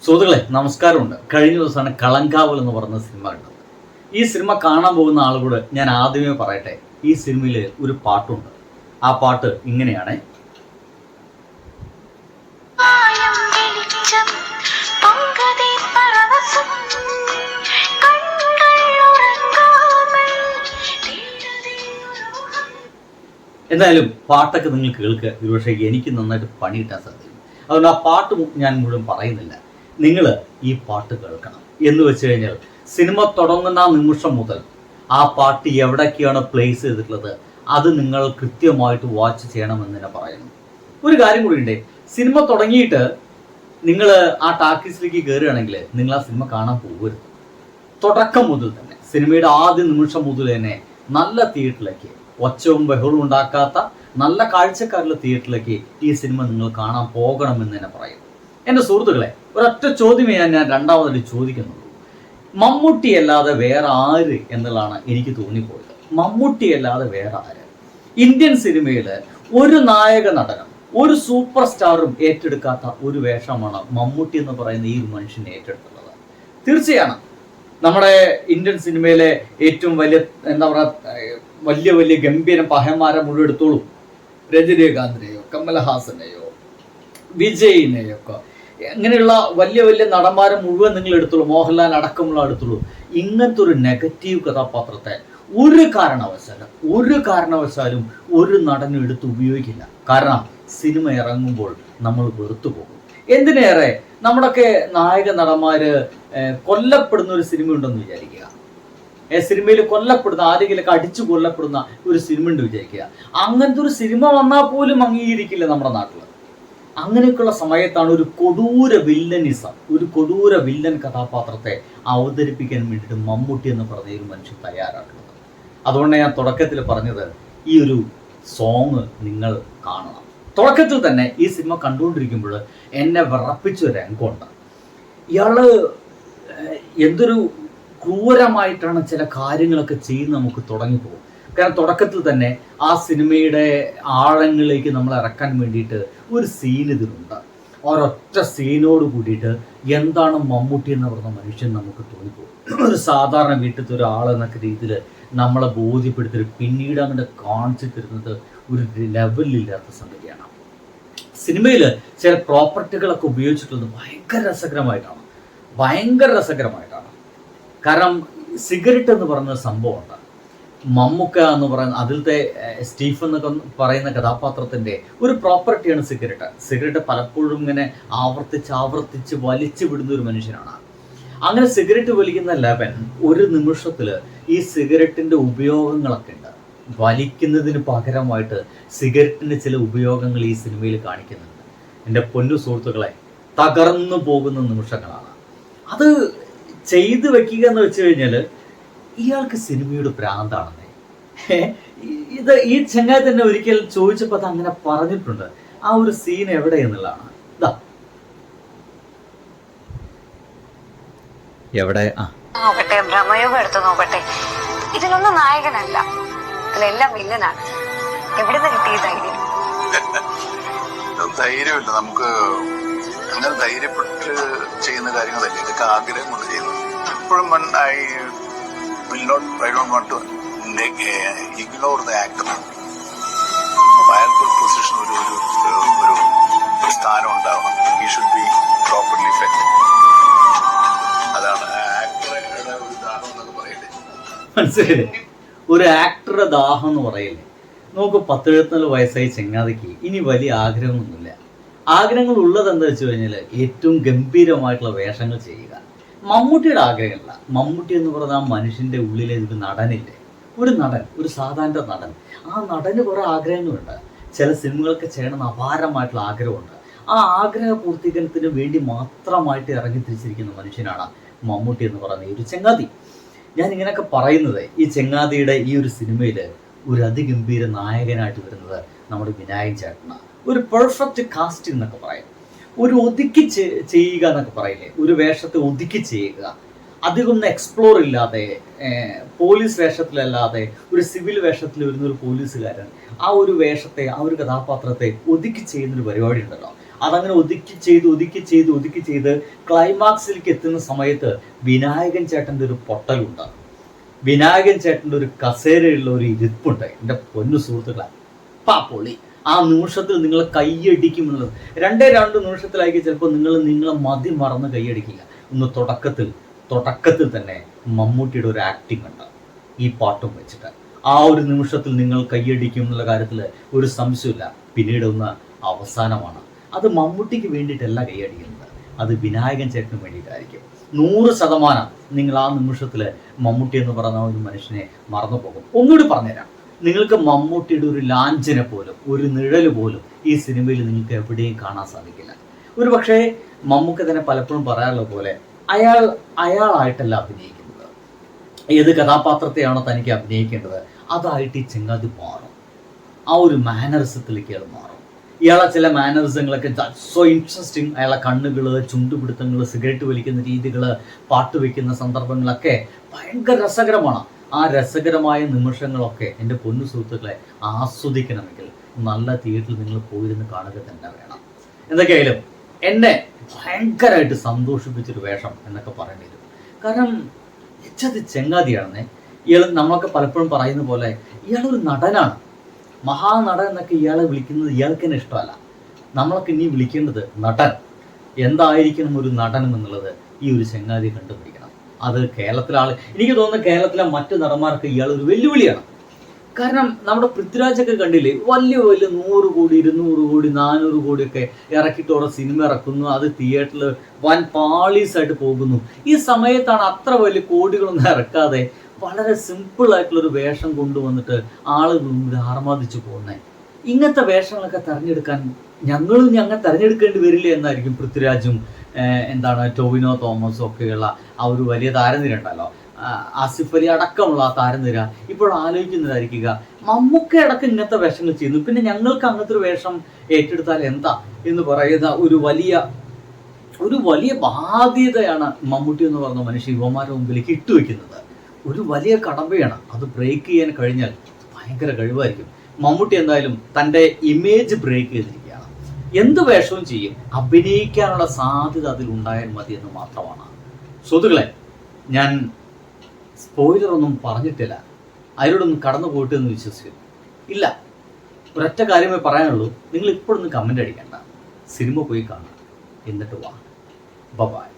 സുഹൃത്തുക്കളെ നമസ്കാരമുണ്ട്. കഴിഞ്ഞ ദിവസമാണ് കളങ്കാവൽ എന്ന് പറയുന്ന സിനിമ കണ്ടത്. ഈ സിനിമ കാണാൻ പോകുന്ന ആളുകൂടെ ഞാൻ ആദ്യമേ പറയട്ടെ, ഈ സിനിമയിൽ ഒരു പാട്ടുണ്ട്. ആ പാട്ട് ഇങ്ങനെയാണ്. എന്തായാലും പാട്ടൊക്കെ നിങ്ങൾ കേൾക്കുക. ഒരുപക്ഷെ എനിക്ക് നന്നായിട്ട് പണി കിട്ടാൻ സാധിക്കും. അതുകൊണ്ട് ആ പാട്ട് ഞാൻ മുഴുവൻ പറയുന്നില്ല. നിങ്ങൾ ഈ പാട്ട് കേൾക്കണം. എന്ന് വെച്ച് കഴിഞ്ഞാൽ സിനിമ തുടങ്ങുന്ന നിമിഷം മുതൽ ആ പാട്ട് എവിടേക്കാണ് പ്ലേസ് ചെയ്തിട്ടുള്ളത് അത് നിങ്ങൾ കൃത്യമായിട്ട് വാച്ച് ചെയ്യണമെന്ന് തന്നെ പറയുന്നു. ഒരു കാര്യം കൂടി ഉണ്ട്, സിനിമ തുടങ്ങിയിട്ട് നിങ്ങൾ ആ ടാക്കീസിലേക്ക് കയറുകയാണെങ്കിൽ നിങ്ങൾ ആ സിനിമ കാണാൻ പോകരുത്. തുടക്കം മുതൽ തന്നെ സിനിമയുടെ ആദ്യ നിമിഷം മുതൽ തന്നെ നല്ല തിയേറ്ററിലേക്ക്, ഒച്ചവും ബഹളവും ഉണ്ടാക്കാത്ത നല്ല കാഴ്ചക്കാരുള്ള തിയേറ്ററിലേക്ക് ഈ സിനിമ നിങ്ങൾ കാണാൻ പോകണമെന്ന് തന്നെ പറയുന്നു. എൻ്റെ സുഹൃത്തുക്കളെ, ഒരൊറ്റ ചോദ്യമേ ഞാൻ രണ്ടാമതായിട്ട് ചോദിക്കുന്നുള്ളൂ. മമ്മൂട്ടി അല്ലാതെ വേറെ ആര് എന്നുള്ളതാണ് എനിക്ക് തോന്നിപ്പോയത്. മമ്മൂട്ടി അല്ലാതെ വേറെ ആര്? ഇന്ത്യൻ സിനിമയിൽ ഒരു നായക നടനും ഒരു സൂപ്പർ സ്റ്റാറും ഏറ്റെടുക്കാത്ത ഒരു വേഷമാണ് മമ്മൂട്ടി എന്ന് പറയുന്ന ഈ ഒരു മനുഷ്യനെ ഏറ്റെടുത്തുള്ളത്. തീർച്ചയാണ് നമ്മുടെ ഇന്ത്യൻ സിനിമയിലെ ഏറ്റവും വലിയ വലിയ വലിയ ഗംഭീരം പഹയന്മാരെ മുഴുവൻ എടുത്തോളൂ. രജനീകാന്തിനെയോ കമൽഹാസനെയോ വിജയിനെയോ ഒക്കെ ഇങ്ങനെയുള്ള വലിയ വലിയ നടന്മാരെ മുഴുവൻ നിങ്ങൾ എടുത്തോളൂ, മോഹൻലാൽ അടക്കമുള്ള എടുത്തോളൂ. ഇങ്ങനത്തെ ഒരു നെഗറ്റീവ് കഥാപാത്രത്തെ ഒരു കാരണവശാലും ഒരു നടനും എടുത്ത് ഉപയോഗിക്കില്ല. കാരണം സിനിമ ഇറങ്ങുമ്പോൾ നമ്മൾ വെറുത്തു പോകും. എന്തിനേറെ നമ്മുടെയൊക്കെ നായക നടന്മാര് കൊല്ലപ്പെടുന്ന ഒരു സിനിമ ഉണ്ടെന്ന് വിചാരിക്കുക. സിനിമയിൽ കൊല്ലപ്പെടുന്ന ആരെങ്കിലൊക്കെ അടിച്ചു കൊല്ലപ്പെടുന്ന ഒരു സിനിമ ഉണ്ട് വിചാരിക്കുക. അങ്ങനത്തെ ഒരു സിനിമ വന്നാൽ പോലും അംഗീകരിക്കില്ല നമ്മുടെ നാട്ടിൽ. അങ്ങനെയൊക്കെയുള്ള സമയത്താണ് ഒരു കൊടൂര വില്ലൻ കഥാപാത്രത്തെ അവതരിപ്പിക്കാൻ വേണ്ടിയിട്ട് മമ്മൂട്ടി എന്ന് പറഞ്ഞ ഒരു മനുഷ്യൻ തയ്യാറാക്കുന്നത്. അതുകൊണ്ട് ഞാൻ തുടക്കത്തിൽ പറഞ്ഞത് ഈ ഒരു സോങ് നിങ്ങൾ കാണണം. തുടക്കത്തിൽ തന്നെ ഈ സിനിമ കണ്ടുകൊണ്ടിരിക്കുമ്പോൾ എന്നെ വിറപ്പിച്ചൊരു രംഗമുണ്ട്. ഇയാള് എന്തൊരു ക്രൂരമായിട്ടാണ് ചില കാര്യങ്ങളൊക്കെ ചെയ്യുന്നത് നമുക്ക് തുടങ്ങിപ്പോകും. കാരണം തുടക്കത്തിൽ തന്നെ ആ സിനിമയുടെ ആഴങ്ങളിലേക്ക് നമ്മൾ ഇറക്കാൻ വേണ്ടിയിട്ട് ഒരു സീൻ ഇതിലുണ്ട്. ഒരൊറ്റ സീനോട് കൂടിയിട്ട് എന്താണ് മമ്മൂട്ടി എന്ന് പറഞ്ഞ മനുഷ്യൻ നമുക്ക് തോന്നിപ്പോകും. ഒരു സാധാരണ വീട്ടിലത്തെ ഒരാൾ എന്നൊക്കെ രീതിയിൽ നമ്മളെ ബോധ്യപ്പെടുത്തി പിന്നീട് അങ്ങനെ കാണിച്ചു തരുന്നത് ഒരു ലെവലില്ലാത്ത സംഗതിയാണ്. സിനിമയിൽ ചില പ്രോപ്പർട്ടികളൊക്കെ ഉപയോഗിച്ചിട്ടുള്ളത് ഭയങ്കര രസകരമായിട്ടാണ്. കാരണം സിഗരറ്റ് എന്ന് പറയുന്ന സംഭവമുണ്ട്. മമ്മൂക്ക എന്ന് പറയുന്ന അതിലത്തെ സ്റ്റീഫൻ എന്നൊക്കെ പറയുന്ന കഥാപാത്രത്തിൻ്റെ ഒരു പ്രോപ്പർട്ടിയാണ് സിഗരറ്റ് പലപ്പോഴും ഇങ്ങനെ ആവർത്തിച്ച് വലിച്ചു വിടുന്ന ഒരു മനുഷ്യനാണ്. അങ്ങനെ സിഗരറ്റ് വലിക്കുന്ന ലെവൻ ഒരു നിമിഷത്തിൽ ഈ സിഗരറ്റിൻ്റെ ഉപയോഗങ്ങളൊക്കെ ഉണ്ട്. വലിക്കുന്നതിന് പകരമായിട്ട് സിഗരറ്റിൻ്റെ ചില ഉപയോഗങ്ങൾ ഈ സിനിമയിൽ കാണിക്കുന്നുണ്ട്. എൻ്റെ പൊന്നു സുഹൃത്തുക്കളെ, തകർന്നു പോകുന്ന നിമിഷങ്ങളാണ്. അത് ചെയ്തു വെക്കുക എന്ന് വെച്ച് കഴിഞ്ഞാൽ ഇയാൾക്ക് സിനിമയുടെ ഭ്രാന്താണെന്നേ. ഈ ചങ്ങായി തന്നെ ഒരിക്കൽ ചോദിച്ചപ്പോൾ അത് അങ്ങനെ പറഞ്ഞിട്ടുണ്ട്. ആ ഒരു സീൻ എവിടെ എന്നുള്ളതാണ്. എവിടെ നോക്കട്ടെ, ബ്രഹ്മയോഗം എടുത്ത് നോക്കട്ടെ. ഇതിലൊന്നും നായകനല്ല, ഇതിലെല്ലാം വില്ലനാണ്. എവിടുന്ന് കിട്ടിയ ധൈര്യമില്ല നമുക്ക്. അങ്ങനെ ധൈര്യപ്പെട്ട് ചെയ്യുന്ന കാര്യങ്ങളല്ലേ ഇതൊക്കെ, ആഗ്രഹം കൊണ്ട് ചെയ്യുന്നത്. എപ്പോഴും I don't want to ignore the actor. അയാൾക്കൊരു പൊസിഷൻ, ഒരു സ്ഥാനം ഉണ്ടാവണം. He should be properly fit. അതാണ് ആക്ടറുടെ ഒരു ദാഹം എന്നൊക്കെ പറയില്ലേ. മനസ്സിലായില്ലേ? ഒരു ആക്ടറുടെ ദാഹം എന്ന് പറയില്ലേ. നമുക്ക് 10-74 വയസ്സായി ചെങ്ങാതിക്ക് ഇനി വലിയ ആഗ്രഹമൊന്നുമില്ല. ആഗ്രഹങ്ങൾ ഉള്ളത് എന്താ വെച്ച് കഴിഞ്ഞാൽ ഏറ്റവും ഗംഭീരമായിട്ടുള്ള വേഷങ്ങൾ ചെയ്യുക. മമ്മൂട്ടിയുടെ ആഗ്രഹമല്ല. മമ്മൂട്ടി എന്ന് പറയുന്ന ആ മനുഷ്യൻ്റെ ഉള്ളിലെ ഒരു നടനില്ലേ, ഒരു സാധാരണ നടൻ. ആ നടന് കുറേ ആഗ്രഹങ്ങളുണ്ട്. ചില സിനിമകളൊക്കെ ചെയ്യണമെന്ന് അപാരമായിട്ടുള്ള ആഗ്രഹമുണ്ട്. ആ ആഗ്രഹ പൂർത്തീകരണത്തിന് വേണ്ടി മാത്രമായിട്ട് ഇറങ്ങി തിരിച്ചിരിക്കുന്ന മനുഷ്യനാണ് മമ്മൂട്ടി എന്ന് പറയുന്ന ഈ ഒരു ചെങ്ങാതി. ഞാൻ ഇങ്ങനെയൊക്കെ പറയുന്നത്, ഈ ചെങ്ങാതിയുടെ ഈ ഒരു സിനിമയിൽ ഒരു അതിഗംഭീര നായകനായിട്ട് വരുന്നത് നമ്മുടെ വിനായകൻ ചേട്ടനാണ്. ഒരു പെർഫെക്റ്റ് കാസ്റ്റിംഗ് എന്നൊക്കെ പറയും. ഒരു ഒതുക്കി ചെയ്യുക എന്നൊക്കെ പറയില്ലേ, ഒരു വേഷത്തെ ഒതുക്കി ചെയ്യുക. അധികം ഒന്ന് എക്സ്പ്ലോർ ഇല്ലാതെ, പോലീസ് വേഷത്തിലല്ലാതെ ഒരു സിവിൽ വേഷത്തിൽ വരുന്ന ഒരു പോലീസുകാരൻ ആ ഒരു വേഷത്തെ, ആ ഒരു കഥാപാത്രത്തെ ഒതുക്കി ചെയ്യുന്നൊരു പരിപാടി ഉണ്ടല്ലോ, അതങ്ങനെ ഒതുക്കി ചെയ്ത് ക്ലൈമാക്സിലേക്ക് എത്തുന്ന സമയത്ത് വിനായകൻ ചേട്ടൻ്റെ ഒരു പൊട്ടലുണ്ട്. വിനായകൻ ചേട്ടൻ്റെ ഒരു കസേരയുള്ള ഒരു ഇരിപ്പുണ്ട്. എൻ്റെ പൊന്നു സുഹൃത്തുക്കളെ, പൊളി. ആ നിമിഷത്തിൽ നിങ്ങൾ കൈയടിക്കുമെന്നുള്ളത് 2 നിമിഷത്തിലായിരിക്കും ചിലപ്പോൾ നിങ്ങളെ മതി മറന്ന് കൈയടിക്കില്ല. ഒന്ന് തുടക്കത്തിൽ തന്നെ മമ്മൂട്ടിയുടെ ഒരു ആക്ടിങ് ഉണ്ട് ഈ പാട്ടും വെച്ചിട്ട്. ആ ഒരു നിമിഷത്തിൽ നിങ്ങൾ കൈയടിക്കും എന്നുള്ള കാര്യത്തിൽ ഒരു സംശയമില്ല. പിന്നീട് ഒന്ന് അവസാനമാണ്. അത് മമ്മൂട്ടിക്ക് വേണ്ടിയിട്ടല്ല കൈയടിക്കുന്നത്, അത് വിനായകൻ ചേട്ടന് വേണ്ടിയിട്ടായിരിക്കും. 100% നിങ്ങൾ ആ നിമിഷത്തിൽ മമ്മൂട്ടി എന്ന് പറയുന്ന ഒരു മനുഷ്യനെ മറന്നു പോകും. ഒന്നുകൂടി പറഞ്ഞുതരാം, നിങ്ങൾക്ക് മമ്മൂട്ടിയുടെ ഒരു ലാഞ്ചന പോലും, ഒരു നിഴൽ പോലും ഈ സിനിമയിൽ നിങ്ങൾക്ക് എവിടെയും കാണാൻ സാധിക്കില്ല. ഒരു പക്ഷേ മമ്മൂക്ക തന്നെ പലപ്പോഴും പറയാറുള്ള പോലെ അയാളായിട്ടല്ല അഭിനയിക്കുന്നത്. ഏത് കഥാപാത്രത്തെയാണോ തനിക്ക് അഭിനയിക്കേണ്ടത് അതായിട്ട് ഈ ചെങ്ങാതി മാറും. ആ ഒരു മാനറിസത്തിലേക്ക് അയാൾ മാറും. ഇയാളെ ചില മാനറിസങ്ങളൊക്കെ സോ ഇൻട്രസ്റ്റിംഗ്. അയാളെ കണ്ണുകൾ, ചുണ്ടുപിടുത്തങ്ങൾ, സിഗരറ്റ് വലിക്കുന്ന രീതികൾ, പാട്ട് വയ്ക്കുന്ന സന്ദർഭങ്ങളൊക്കെ ഭയങ്കര രസകരമാണ്. ആ രസകരമായ നിമിഷങ്ങളൊക്കെ എൻ്റെ പൊന്നു സുഹൃത്തുക്കളെ ആസ്വദിക്കണമെങ്കിൽ നല്ല തിയേറ്ററിൽ നിങ്ങൾ പോയിരുന്ന് കാണുക തന്നെ വേണം. എന്തൊക്കെയായാലും എന്നെ ഭയങ്കരമായിട്ട് സന്തോഷിപ്പിച്ചൊരു വേഷം എന്നൊക്കെ പറയേണ്ടി വരും. കാരണം എച്ചത് ചെങ്ങാതിയാണെന്നേ. ഇയാൾ നമ്മളൊക്കെ പലപ്പോഴും പറയുന്ന പോലെ ഇയാളൊരു നടനാണ്, മഹാനടൻ എന്നൊക്കെ ഇയാളെ വിളിക്കുന്നത് ഇയാൾക്ക് തന്നെ ഇഷ്ടമല്ല. നമ്മളൊക്കെ ഇനി വിളിക്കേണ്ടത് നടൻ. എന്തായിരിക്കണം ഒരു നടനം എന്നുള്ളത് ഈ ഒരു ചെങ്ങാതി കണ്ടുപിടിക്കണം. അത് കേരളത്തിലെ എനിക്ക് തോന്നുന്നു കേരളത്തിലെ മറ്റു നടന്മാർക്ക് ഇയാൾ ഒരു വെല്ലുവിളിയാണ്. കാരണം നമ്മുടെ പൃഥ്വിരാജൊക്കെ കണ്ടില്ലേ, വലിയ 100 കോടി 200 കോടി 400 കോടിയൊക്കെ ഇറക്കിയിട്ടോടെ സിനിമ ഇറക്കുന്നു, അത് തിയേറ്ററിൽ വൻ പാളീസായിട്ട് പോകുന്നു. ഈ സമയത്താണ് അത്ര വലിയ കോടികളൊന്നും ഇറക്കാതെ വളരെ സിമ്പിളായിട്ടുള്ളൊരു വേഷം കൊണ്ടുവന്നിട്ട് ആളുകൾ ആർമാദിച്ചു പോകുന്നത്. ഇങ്ങനത്തെ വേഷങ്ങളൊക്കെ തിരഞ്ഞെടുക്കാൻ ഞങ്ങൾ തിരഞ്ഞെടുക്കേണ്ടി വരില്ല എന്നായിരിക്കും പൃഥ്വിരാജും ടോവിനോ തോമസും ഒക്കെയുള്ള ആ ഒരു വലിയ താരനിര ഉണ്ടല്ലോ, ആസിഫ് അലി അടക്കമുള്ള ആ താരനിര ഇപ്പോൾ ആലോചിക്കുന്നതായിരിക്കുക. മമ്മൂക്ക അടക്കം ഇങ്ങനത്തെ വേഷങ്ങൾ ചെയ്യുന്നു, പിന്നെ ഞങ്ങൾക്ക് അങ്ങനത്തെ ഒരു വേഷം ഏറ്റെടുത്താൽ എന്താ എന്ന് പറയുന്ന ഒരു വലിയ ബാധ്യതയാണ് മമ്മൂട്ടി എന്ന് പറഞ്ഞ മനുഷ്യ യുവമാരുടെ മുമ്പിലേക്ക് ഇട്ടുവെക്കുന്നത്. ഒരു വലിയ കടമ്പയാണ്. അത് ബ്രേക്ക് ചെയ്യാൻ കഴിഞ്ഞാൽ ഭയങ്കര കഴിവായിരിക്കും. മമ്മൂട്ടി എന്തായാലും തൻ്റെ ഇമേജ് ബ്രേക്ക് ചെയ്തിരിക്കുകയാണ്. എന്ത് വേഷവും ചെയ്യും, അഭിനയിക്കാനുള്ള സാധ്യത അതിൽ ഉണ്ടായാൽ മതി എന്ന് മാത്രമാണ്. സുഹൃത്തുക്കളെ, ഞാൻ സ്പോയിലറൊന്നും പറഞ്ഞിട്ടില്ല, അതിലൂടൊന്നും കടന്നു പോയിട്ട് എന്ന് വിശ്വസിക്കുന്നു ഇല്ല. ഒരൊറ്റ കാര്യമേ പറയാനുള്ളൂ, നിങ്ങൾ ഇപ്പോഴൊന്നും കമൻ്റ് അടിക്കണ്ട, സിനിമ പോയി കാണാം, എന്നിട്ട് വാ. ബൈ.